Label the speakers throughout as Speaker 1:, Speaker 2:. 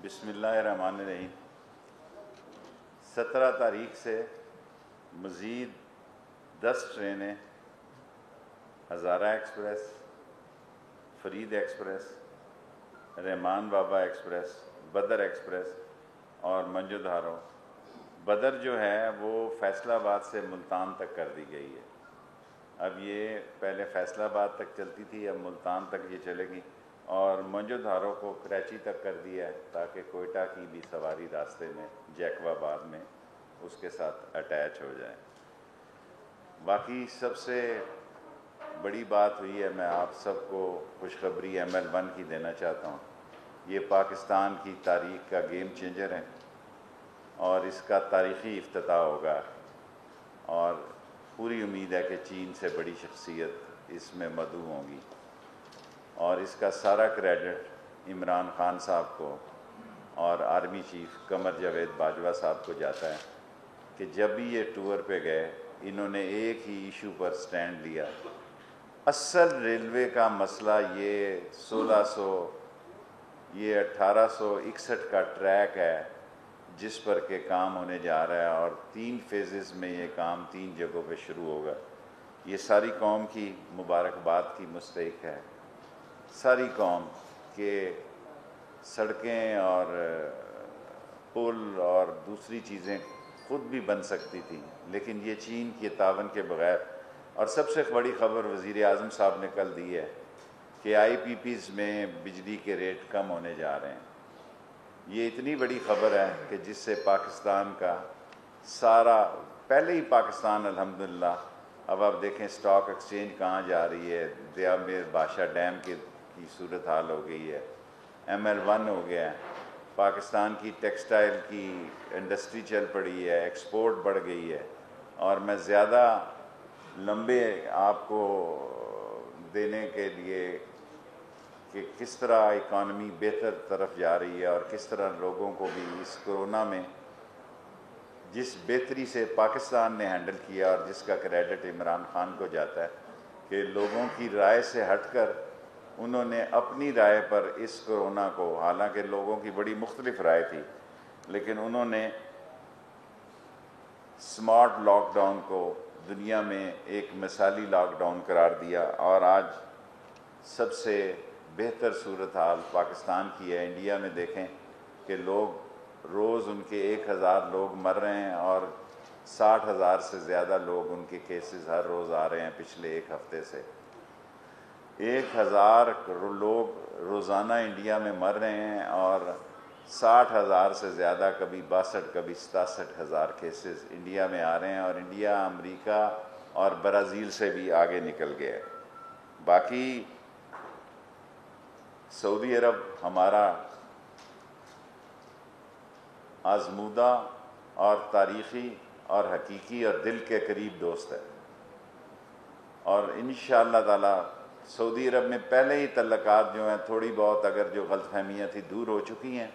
Speaker 1: بسم اللہ الرحمن الرحیم۔ 17 تاریخ سے مزید 10 ٹرینیں ہزارہ ایکسپریس، فرید ایکسپریس، رحمان بابا ایکسپریس، بدر ایکسپریس اور منجو دھارو۔ بدر جو ہے وہ فیصل آباد سے ملتان تک کر دی گئی ہے۔ اب یہ پہلے فیصل آباد تک چلتی تھی، اب ملتان تک یہ چلے گی، اور منجو دھارو کو کراچی تک کر دیا ہے تاکہ کوئٹہ کی بھی سواری راستے میں جیکو آباد میں اس کے ساتھ اٹیچ ہو جائے۔ باقی سب سے بڑی بات ہوئی ہے، میں آپ سب کو خوشخبری ML1 کی دینا چاہتا ہوں۔ یہ پاکستان کی تاریخ کا گیم چینجر ہے اور اس کا تاریخی افتتاح ہوگا، اور پوری امید ہے کہ چین سے بڑی شخصیت اس میں مدعو ہوں گی، اور اس کا سارا کریڈٹ عمران خان صاحب کو اور آرمی چیف قمر جاوید باجوہ صاحب کو جاتا ہے کہ جب بھی یہ ٹور پہ گئے انہوں نے ایک ہی ایشو پر سٹینڈ لیا۔ اصل ریلوے کا مسئلہ یہ 1861 کا ٹریک ہے جس پر کہ کام ہونے جا رہا ہے، اور 3 فیزز میں یہ کام 3 جگہوں پہ شروع ہوگا۔ یہ ساری قوم کی مبارکباد کی مستحق ہے، ساری قوم کہ سڑکیں اور پل اور دوسری چیزیں خود بھی بن سکتی تھیں، لیکن یہ چین کے تعاون کے بغیر۔ اور سب سے بڑی خبر وزیر اعظم صاحب نے کل دی ہے کہ IPPs میں بجلی کے ریٹ کم ہونے جا رہے ہیں۔ یہ اتنی بڑی خبر ہے کہ جس سے پاکستان کا سارا، پہلے ہی پاکستان الحمدللہ، اب آپ دیکھیں سٹاک ایکسچینج کہاں جا رہی ہے، دیا میر بادشاہ ڈیم کی صورتحال ہو گئی ہے، ML1 ہو گیا ہے، پاکستان کی ٹیکسٹائل کی انڈسٹری چل پڑی ہے، ایکسپورٹ بڑھ گئی ہے۔ اور میں زیادہ لمبے آپ کو دینے کے لیے کہ کس طرح اکانومی بہتر طرف جا رہی ہے اور کس طرح لوگوں کو بھی اس کورونا میں جس بہتری سے پاکستان نے ہینڈل کیا، اور جس کا کریڈٹ عمران خان کو جاتا ہے کہ لوگوں کی رائے سے ہٹ کر انہوں نے اپنی رائے پر اس کورونا کو، حالانکہ لوگوں کی بڑی مختلف رائے تھی، لیکن انہوں نے سمارٹ لاک ڈاؤن کو دنیا میں ایک مثالی لاک ڈاؤن قرار دیا، اور آج سب سے بہتر صورتحال پاکستان کی ہے۔ انڈیا میں دیکھیں کہ لوگ روز ان کے 1000 لوگ مر رہے ہیں، اور 60,000 سے زیادہ لوگ ان کے کیسز ہر روز آ رہے ہیں پچھلے 1 ہفتے سے۔ 1000 لوگ روزانہ انڈیا میں مر رہے ہیں، اور 60,000 سے زیادہ، کبھی 62 کبھی 67,000 کیسز انڈیا میں آ رہے ہیں، اور انڈیا امریکہ اور برازیل سے بھی آگے نکل گیا ہے۔ باقی سعودی عرب ہمارا آزمودہ اور تاریخی اور حقیقی اور دل کے قریب دوست ہے، اور انشاءاللہ تعالی سعودی عرب میں پہلے ہی تعلقات جو ہیں تھوڑی بہت اگر جو غلط فہمیاں تھیں دور ہو چکی ہیں۔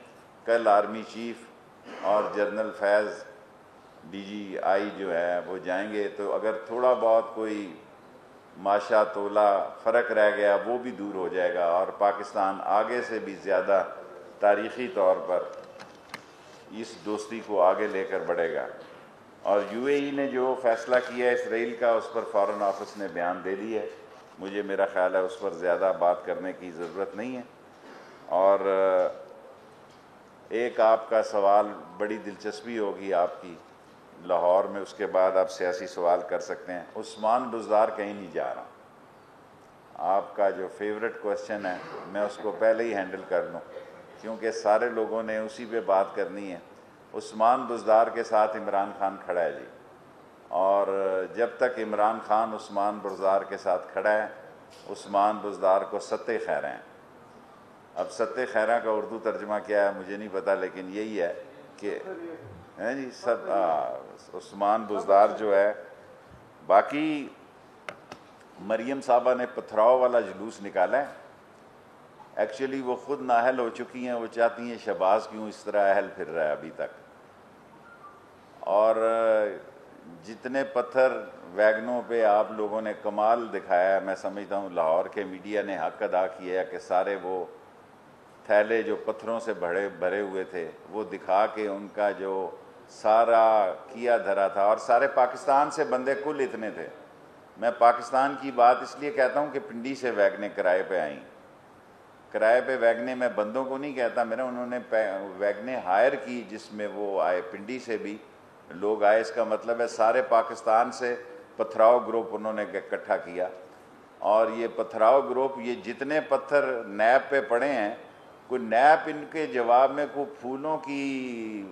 Speaker 1: کل آرمی چیف اور جنرل فیض DGI جو ہے وہ جائیں گے، تو اگر تھوڑا بہت کوئی ماشا تولا فرق رہ گیا وہ بھی دور ہو جائے گا، اور پاکستان آگے سے بھی زیادہ تاریخی طور پر اس دوستی کو آگے لے کر بڑھے گا۔ اور UAE نے جو فیصلہ کیا ہے اسرائیل کا، اس پر فارن آفس نے بیان دے دی ہے، مجھے میرا خیال ہے اس پر زیادہ بات کرنے کی ضرورت نہیں ہے۔ اور ایک آپ کا سوال، بڑی دلچسپی ہوگی آپ کی لاہور میں، اس کے بعد آپ سیاسی سوال کر سکتے ہیں۔ عثمان بزدار کہیں نہیں جا رہا۔ آپ کا جو فیورٹ کوسچن ہے میں اس کو پہلے ہی ہینڈل کر لوں، کیونکہ سارے لوگوں نے اسی پہ بات کرنی ہے۔ عثمان بزدار کے ساتھ عمران خان کھڑا ہے جی، اور جب تک عمران خان عثمان بزدار کے ساتھ کھڑا ہے، عثمان بزدار کو ستِ خیرہ ہیں۔ اب ستِ خیرہ کا اردو ترجمہ کیا ہے مجھے نہیں پتا، لیکن یہی ہے کہ جی سب عثمان بزدار جو ہے۔ باقی مریم صاحبہ نے پتھراؤ والا جلوس نکالا ہے، ایکچولی وہ خود نااہل ہو چکی ہیں، وہ چاہتی ہیں شہباز کیوں اس طرح اہل پھر رہا ہے ابھی تک، اور جتنے پتھر ویگنوں پہ آپ لوگوں نے کمال دکھایا ہے، میں سمجھتا ہوں لاہور کے میڈیا نے حق ادا کیا ہے کہ سارے وہ تھیلے جو پتھروں سے بھرے ہوئے تھے وہ دکھا کے ان کا جو سارا کیا دھرا تھا، اور سارے پاکستان سے بندے کل اتنے تھے. میں پاکستان کی بات اس لیے کہتا ہوں کہ پنڈی سے ویگنیں کرائے پہ آئیں. کرائے پہ ویگنیں میں بندوں کو نہیں کہتا، میرا انہوں نے ویگنیں ہائر کی جس میں وہ آئے، پنڈی سے بھی لوگ آئے. اس کا مطلب ہے سارے پاکستان سے پتھراؤ گروپ انہوں نے اکٹھا کیا. اور یہ پتھراؤ گروپ یہ جتنے پتھر نیب پہ پڑے ہیں، کوئی نیب ان کے جواب میں کوئی پھولوں کی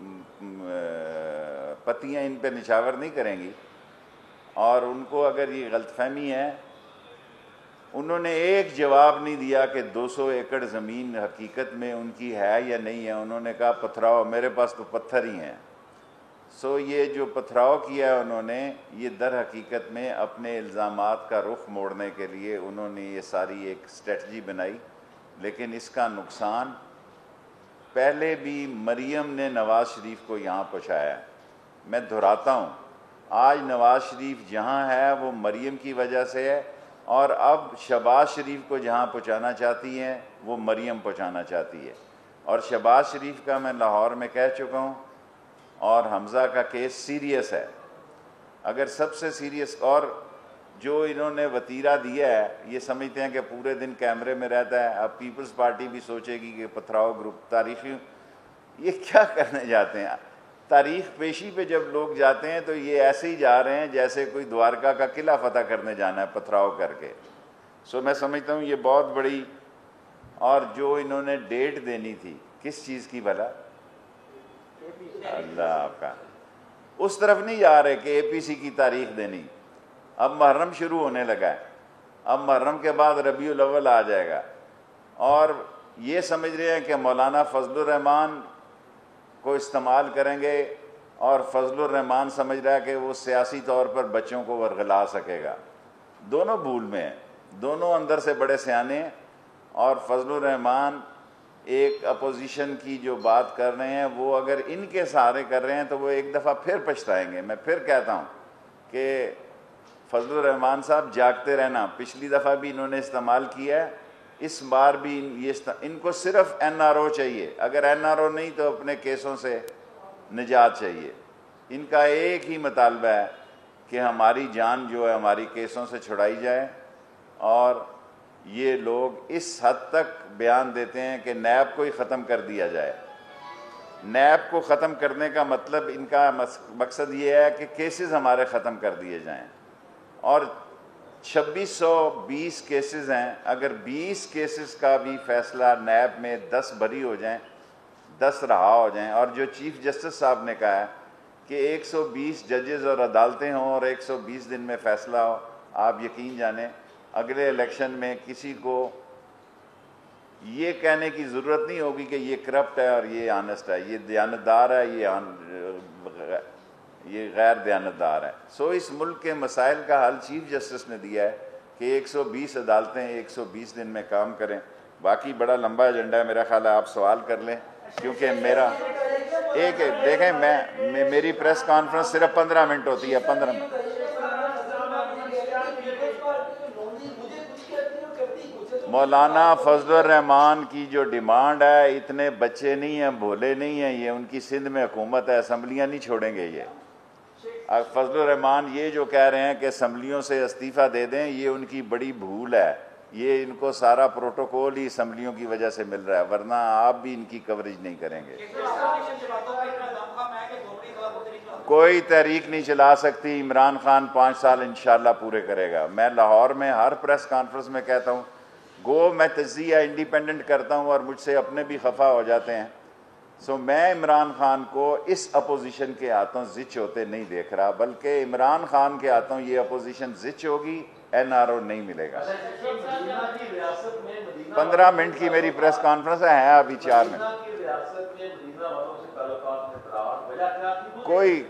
Speaker 1: پتیاں ان پہ نچھاور نہیں کریں گی. اور ان کو اگر یہ غلط فہمی ہے، انہوں نے ایک جواب نہیں دیا کہ 200 ایکڑ زمین حقیقت میں ان کی ہے یا نہیں ہے. انہوں نے کہا پتھراؤ، میرے پاس تو پتھر ہی ہیں. سو یہ جو پتھراؤ کیا ہے انہوں نے، یہ در حقیقت میں اپنے الزامات کا رخ موڑنے کے لیے انہوں نے یہ ساری ایک اسٹریٹجی بنائی. لیکن اس کا نقصان پہلے بھی مریم نے نواز شریف کو یہاں پہنچایا ہے. میں دہراتا ہوں، آج نواز شریف جہاں ہے وہ مریم کی وجہ سے ہے، اور اب شہباز شریف کو جہاں پہنچانا چاہتی ہیں وہ مریم پہنچانا چاہتی ہے. اور شہباز شریف کا میں لاہور میں کہہ چکا ہوں، اور حمزہ کا کیس سیریس ہے. اگر سب سے سیریس، اور جو انہوں نے وتیرہ دیا ہے، یہ سمجھتے ہیں کہ پورے دن کیمرے میں رہتا ہے. اب پیپلز پارٹی بھی سوچے گی کہ پتھراؤ گروپ تاریخی، یہ کیا کرنے جاتے ہیں؟ تاریخ پیشی پہ جب لوگ جاتے ہیں تو یہ ایسے ہی جا رہے ہیں جیسے کوئی دوارکا کا قلعہ فتح کرنے جانا ہے پتھراؤ کر کے. سو میں سمجھتا ہوں یہ بہت بڑی، اور جو انہوں نے ڈیٹ دینی تھی کس چیز کی بھلا، اللہ آپ کا، اس طرف نہیں جا رہے کہ اے پی سی کی تاریخ دینی. اب محرم شروع ہونے لگا ہے، اب محرم کے بعد ربیع الاول آ جائے گا، اور یہ سمجھ رہے ہیں کہ مولانا فضل الرحمان کو استعمال کریں گے، اور فضل الرحمان سمجھ رہا ہے کہ وہ سیاسی طور پر بچوں کو ورغلا سکے گا. دونوں بھول میں ہیں، دونوں اندر سے بڑے سیانے ہیں. اور فضل الرحمان ایک اپوزیشن کی جو بات کر رہے ہیں وہ اگر ان کے سہارے کر رہے ہیں تو وہ ایک دفعہ پھر پچھتائیں گے. میں پھر کہتا ہوں کہ فضل الرحمان صاحب جاگتے رہنا. پچھلی دفعہ بھی انہوں نے استعمال کیا ہے، اس بار بھی ان کو صرف این آر او چاہیے. اگر این آر او نہیں تو اپنے کیسوں سے نجات چاہیے. ان کا ایک ہی مطالبہ ہے کہ ہماری جان جو ہے ہماری کیسوں سے چھڑائی جائے. اور یہ لوگ اس حد تک بیان دیتے ہیں کہ نیب کو ہی ختم کر دیا جائے. نیب کو ختم کرنے کا مطلب ان کا مقصد یہ ہے کہ کیسز ہمارے ختم کر دیے جائیں. اور 2620 کیسز ہیں، اگر 20 کیسز کا بھی فیصلہ نیب میں 10 بری ہو جائیں، 10 رہا ہو جائیں، اور جو چیف جسٹس صاحب نے کہا ہے کہ 120 ججز اور عدالتیں ہوں اور 120 دن میں فیصلہ ہو، آپ یقین جانیں اگلے الیکشن میں کسی کو یہ کہنے کی ضرورت نہیں ہوگی کہ یہ کرپٹ ہے اور یہ آنسٹ ہے، یہ دیانتدار ہے، یہ غیر دیانتدار ہے. سو اس ملک کے مسائل کا حل چیف جسٹس نے دیا ہے کہ 120 عدالتیں 120 دن میں کام کریں. باقی بڑا لمبا ایجنڈا ہے، میرا خیال ہے آپ سوال کر لیں، کیونکہ میرا ایک دیکھیں میری پریس کانفرنس صرف 15 منٹ ہوتی ہے. 15 منٹ. مولانا فضل الرحمان کی جو ڈیمانڈ ہے، اتنے بچے نہیں ہیں، بھولے نہیں ہیں، یہ ان کی سندھ میں حکومت ہے، اسمبلیاں نہیں چھوڑیں گے. یہ فضل الرحمان یہ جو کہہ رہے ہیں کہ اسمبلیوں سے استعفیٰ دے دیں، یہ ان کی بڑی بھول ہے. یہ ان کو سارا پروٹوکول ہی اسمبلیوں کی وجہ سے مل رہا ہے، ورنہ آپ بھی ان کی کوریج نہیں کریں گے. کوئی تحریک نہیں چلا سکتی. عمران خان 5 سال انشاءاللہ پورے کرے گا. میں لاہور میں ہر پریس کانفرنس میں کہتا ہوں، میں تجزیہ انڈیپینڈنٹ کرتا ہوں اور مجھ سے اپنے بھی خفا ہو جاتے ہیں. سو میں عمران خان کو اس اپوزیشن کے ہاتھوں زچ ہوتے نہیں دیکھ رہا، بلکہ عمران خان کے ہاتھوں یہ اپوزیشن زچ ہوگی، این آر او نہیں ملے گا. 15 منٹ کی میری پریس کانفرنس ہے ابھی 4 منٹ.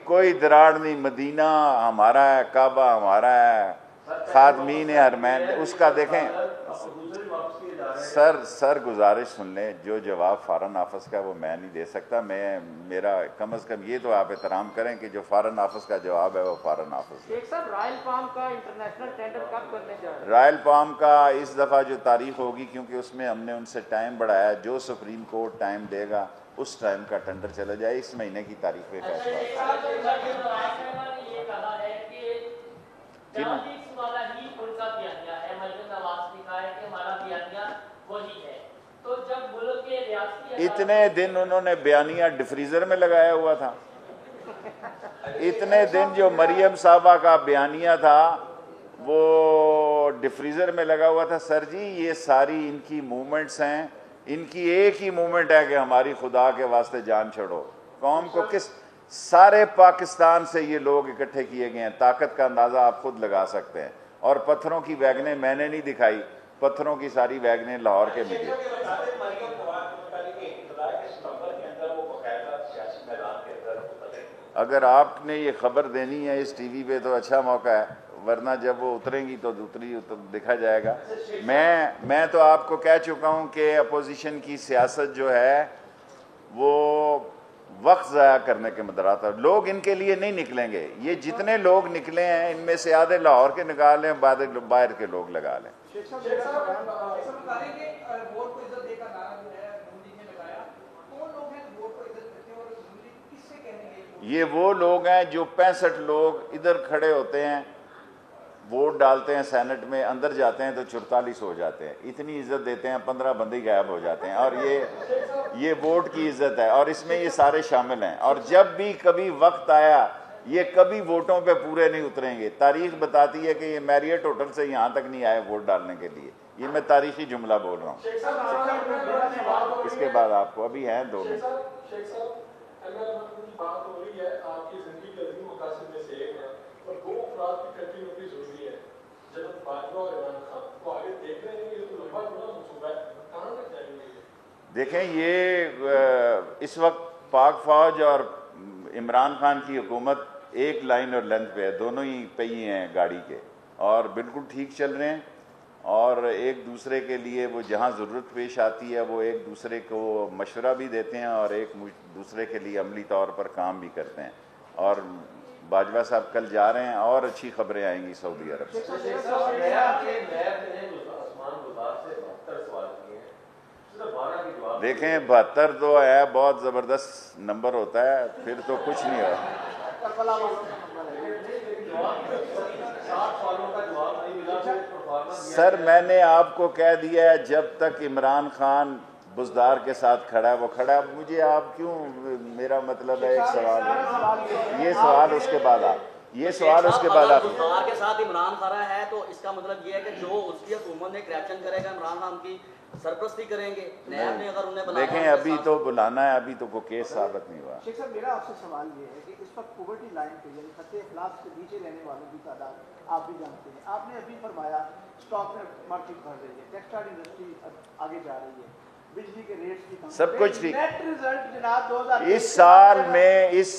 Speaker 1: کوئی دراڑ نہیں. مدینہ ہمارا ہے، کعبہ ہمارا ہے، خادمین حرمین اس کا دیکھیں سر گزارش سن لیں، جو جواب فارن آفس کا وہ میں نہیں دے سکتا، میرا کم از کم یہ تو آپ احترام کریں کہ جو فارن آفس کا جواب ہے وہ فارن آفس ہے۔
Speaker 2: شیخ صاحب رائل پام کا انٹرنیشنل ٹینڈر کب کرنے جا رہے ہیں؟
Speaker 1: رائل پام کا اس دفعہ جو تاریخ ہوگی، کیونکہ اس میں ہم نے ان سے ٹائم بڑھایا، جو سپریم کورٹ ٹائم دے گا اس ٹائم کا ٹینڈر چلا جائے، اس مہینے کی تاریخ پہ فیصلہ اتنے دن انہوں نے بیانیہ ڈفریزر میں لگایا ہوا تھا، اتنے دن جو مریم صاحبہ کا بیانیہ تھا وہ ڈفریزر میں لگا ہوا تھا۔ سر جی یہ ساری ان کی موومنٹس ہیں، ان کی ایک ہی موومنٹ ہے کہ ہماری خدا کے واسطے جان چھوڑو۔ قوم کو کس سارے پاکستان سے یہ لوگ اکٹھے کیے گئے ہیں، طاقت کا اندازہ آپ خود لگا سکتے ہیں، اور پتھروں کی ویگنیں میں نے نہیں دکھائی، پتھروں کی ساری ویگنیں لاہور کے ملے۔ اگر آپ نے یہ خبر دینی ہے اس ٹی وی پہ تو اچھا موقع ہے، ورنہ جب وہ اتریں گی تو دکھا جائے گا۔ میں تو آپ کو کہہ چکا ہوں کہ اپوزیشن کی سیاست جو ہے وہ وقت ضائع کرنے کے مدرات ہے، لوگ ان کے لیے نہیں نکلیں گے۔ یہ جتنے لوگ نکلے ہیں ان میں سے آدھے لاہور کے نکالیں، باہر کے لوگ لگا لیں۔ یہ وہ لوگ ہیں جو 65 لوگ ادھر کھڑے ہوتے ہیں، ووٹ ڈالتے ہیں سینٹ میں، اندر جاتے ہیں تو 44 ہو جاتے ہیں، اتنی عزت دیتے ہیں، 15 بندے غائب ہو جاتے ہیں، اور یہ ووٹ کی عزت ہے، اور اس میں یہ سارے شامل ہیں۔ اور جب بھی کبھی وقت آیا یہ کبھی ووٹوں پہ پورے نہیں اتریں گے۔ تاریخ بتاتی ہے کہ یہ میریٹ ہوٹل سے یہاں تک نہیں آئے ووٹ ڈالنے کے لیے، یہ میں تاریخی جملہ بول رہا ہوں۔ اس کے بعد آپ کو ابھی ہیں 2 منٹ۔
Speaker 3: بات ہو رہی ہے آپ کی زندگی کے عظیم مقاصد میں سے ایک ہے، اور 2 افراد کی کنٹینیوٹی ضروری ہے، جنرل باجوہ اور عمران خان کو آگے دیکھ رہے ہیں، یہ تو لمبا جڑا منصوبہ ہے، کہاں تک جائیں گے؟
Speaker 1: دیکھیں یہ اس وقت پاک فوج اور عمران خان کی حکومت ایک لائن اور لینتھ پہ ہے، دونوں ہی پہیے ہیں گاڑی کے، اور بالکل ٹھیک چل رہے ہیں، اور ایک دوسرے کے لیے وہ جہاں ضرورت پیش آتی ہے وہ ایک دوسرے کو مشورہ بھی دیتے ہیں، اور ایک دوسرے کے لیے عملی طور پر کام بھی کرتے ہیں۔ اور باجوہ صاحب کل جا رہے ہیں، اور اچھی خبریں آئیں گی سعودی عرب سے۔ 72 دیکھیں 72 تو ہے بہت زبردست نمبر ہوتا ہے، پھر تو کچھ نہیں ہوا۔ سر میں نے آپ کو کہہ دیا ہے جب تک عمران خان بزدار کے ساتھ کھڑا ہے وہ کھڑا ہے۔ مجھے آپ کیوں، میرا مطلب ہے ایک سوال ہے، یہ سوال اس کے بعد
Speaker 4: بزدار کے ساتھ عمران کھڑا ہے تو اس کا مطلب یہ ہے کہ جو اس کی حکومت نے کریکشن کرے گا عمران خان کی سرپرستی کریں گے، نیب نے اگر انہیں بلانا۔
Speaker 1: دیکھیں ابھی تو بلانا ہے، ابھی تو کوئی کیس ثابت نہیں ہوا۔
Speaker 2: شیخ صاحب میرا آپ سے سوال یہ ہے کہ اس وقت پاورٹی لائن پہ یعنی خط افلاس سے نیچے رہنے والوں کی تعداد آپ بھی جانتے ہیں، آپ نے ابھی فرمایا اسٹاک مارکیٹ بڑھ رہی ہے، ٹیکسٹائل انڈسٹری آگے جا رہی ہے، بجلی کے ریٹس کی
Speaker 1: سب کچھ ٹھیک۔
Speaker 2: نیٹ رزلٹ جناب 2000
Speaker 1: اس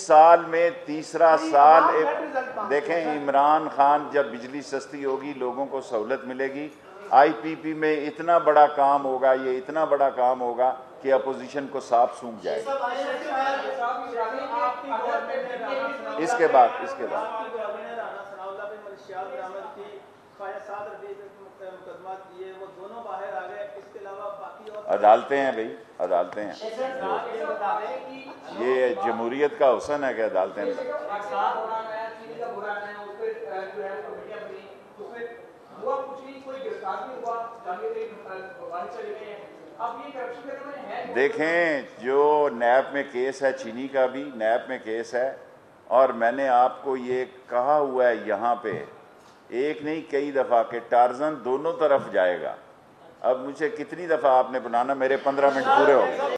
Speaker 1: سال میں تیسرا سال دیکھیں عمران خان جب بجلی سستی ہوگی لوگوں کو سہولت ملے گی، آئی پی پی میں اتنا بڑا کام ہوگا، یہ اتنا بڑا کام ہوگا کہ اپوزیشن کو صاف سونگ جائے گا۔ اس کے بعد عدالتیں ہیں بھائی، عدالتیں ہیں، یہ جمہوریت کا حسن ہے کہ عدالتیں ہیں۔ دیکھیں جو نیب میں کیس ہے، چینی کا بھی نیب میں کیس ہے، اور میں نے آپ کو یہ کہا ہوا ہے یہاں پہ ایک نہیں کئی دفعہ کہ ٹارزن دونوں طرف جائے گا۔ اب مجھے کتنی دفعہ آپ نے بنانا، میرے 15 منٹ پورے ہو گئے۔